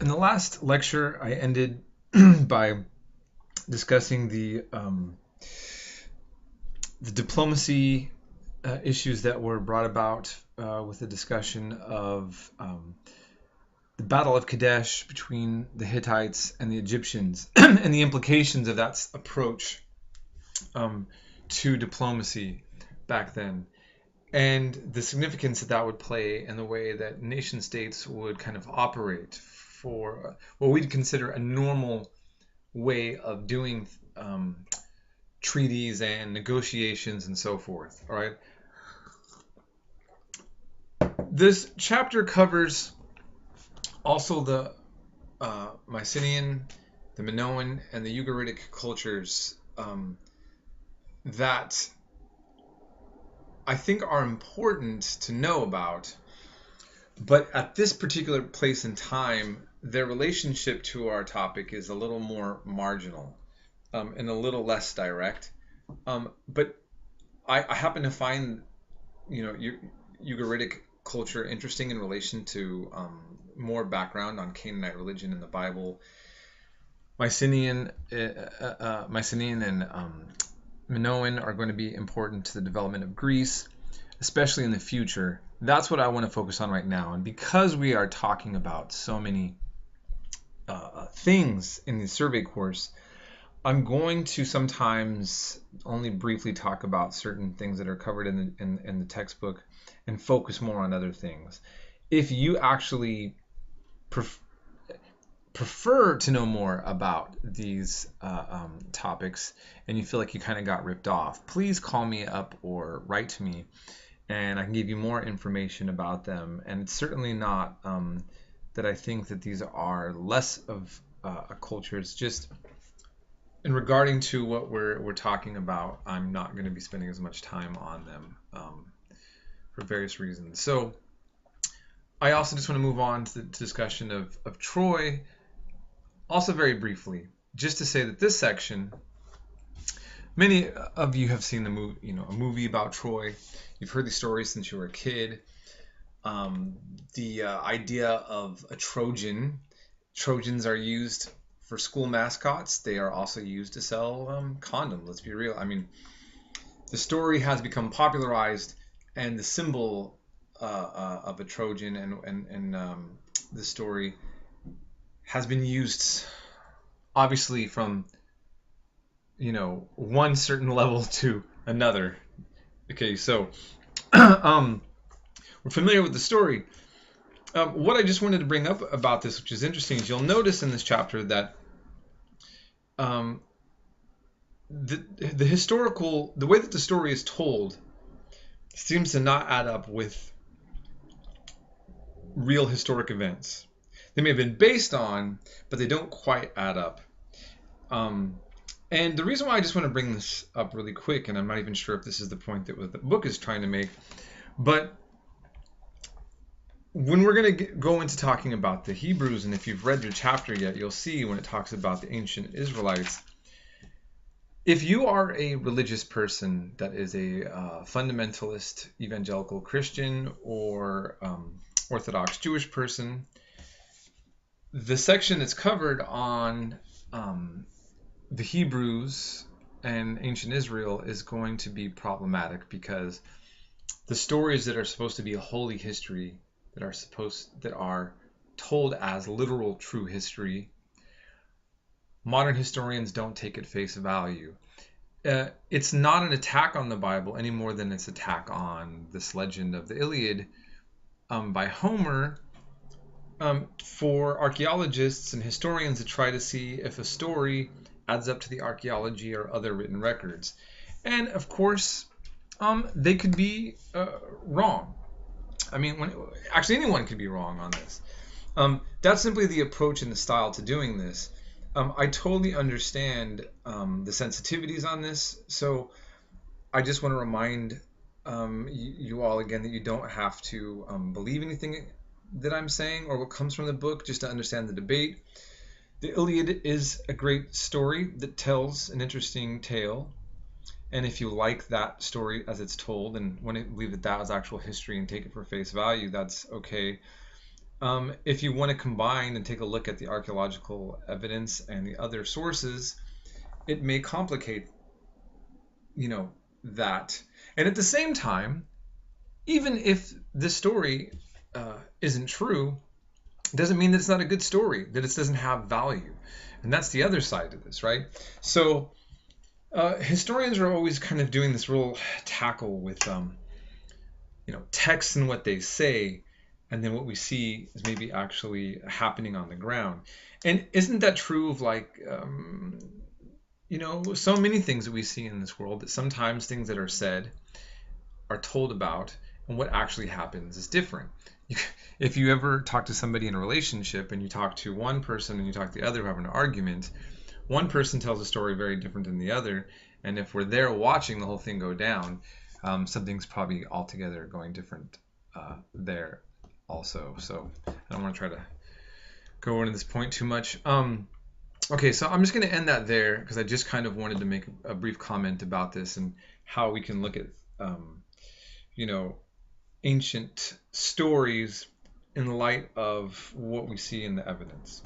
In the last lecture, I ended by discussing the diplomacy issues that were brought about with the discussion of the Battle of Kadesh between the Hittites and the Egyptians and the implications of that approach to diplomacy back then, and the significance that would play in the way that nation states would kind of operate for what we'd consider a normal way of doing treaties and negotiations and so forth. All right. This chapter covers also the Mycenaean, the Minoan, and the Ugaritic cultures that I think are important to know about, but at this particular place in time, their relationship to our topic is a little more marginal and a little less direct. But I happen to find, Ugaritic culture interesting in relation to more background on Canaanite religion in the Bible. Mycenaean and Minoan are going to be important to the development of Greece, especially in the future. That's what I want to focus on right now. And because we are talking about so many things in the survey course, I'm going to sometimes only briefly talk about certain things that are covered in the textbook and focus more on other things. If you actually prefer to know more about these topics and you feel like you kind of got ripped off, please call me up or write to me and I can give you more information about them. And it's certainly not that I think that these are less of a culture. It's just in regarding to what we're talking about, I'm not going to be spending as much time on them for various reasons. So I also just want to move on to the discussion of Troy, also very briefly, just to say that this section, many of you have seen the movie, a movie about Troy. You've heard these stories since you were a kid. The idea of a Trojan. Trojans are used for school mascots. They are also used to sell condoms. Let's be real. I mean, the story has become popularized, and the symbol of a Trojan and the story has been used, obviously, from one certain level to another. Okay, so we're familiar with the story. What I just wanted to bring up about this, which is interesting, is you'll notice in this chapter that the way that the story is told seems to not add up with real historic events. They may have been based on, but they don't quite add up. And the reason why I just want to bring this up really quick, and I'm not even sure if this is the point that the book is trying to make, but when we're going to go into talking about the Hebrews, and if you've read your chapter yet, you'll see when it talks about the ancient Israelites, if you are a religious person that is a fundamentalist evangelical Christian or Orthodox Jewish person, the section that's covered on the Hebrews and ancient Israel is going to be problematic, because the stories that are supposed to be a holy history, that are told as literal true history, modern historians don't take at face value. It's not an attack on the Bible any more than it's an attack on this legend of the Iliad by Homer, for archaeologists and historians to try to see if a story adds up to the archaeology or other written records. And of course, they could be wrong. I mean, actually anyone could be wrong on this. That's simply the approach and the style to doing this. I totally understand the sensitivities on this, so I just want to remind you all again that you don't have to believe anything that I'm saying or what comes from the book just to understand the debate. The Iliad is a great story that tells an interesting tale, and if you like that story as it's told and want to believe that that was actual history and take it for face value, that's okay. if you want to combine and take a look at the archaeological evidence and the other sources, it may complicate, that. And at the same time, even if this story isn't true, it doesn't mean that it's not a good story, that it doesn't have value. And that's the other side of this, right? So historians are always kind of doing this real tackle with, text and what they say, and then what we see is maybe actually happening on the ground. And isn't that true of so many things that we see in this world, that sometimes things that are said are told about, and what actually happens is different. If you ever talk to somebody in a relationship and you talk to one person and you talk to the other who have an argument, one person tells a story very different than the other. And if we're there watching the whole thing go down, something's probably altogether going different there also. So I don't want to try to go into this point too much. Okay, so I'm just going to end that there because I just kind of wanted to make a brief comment about this and how we can look at, ancient stories in light of what we see in the evidence.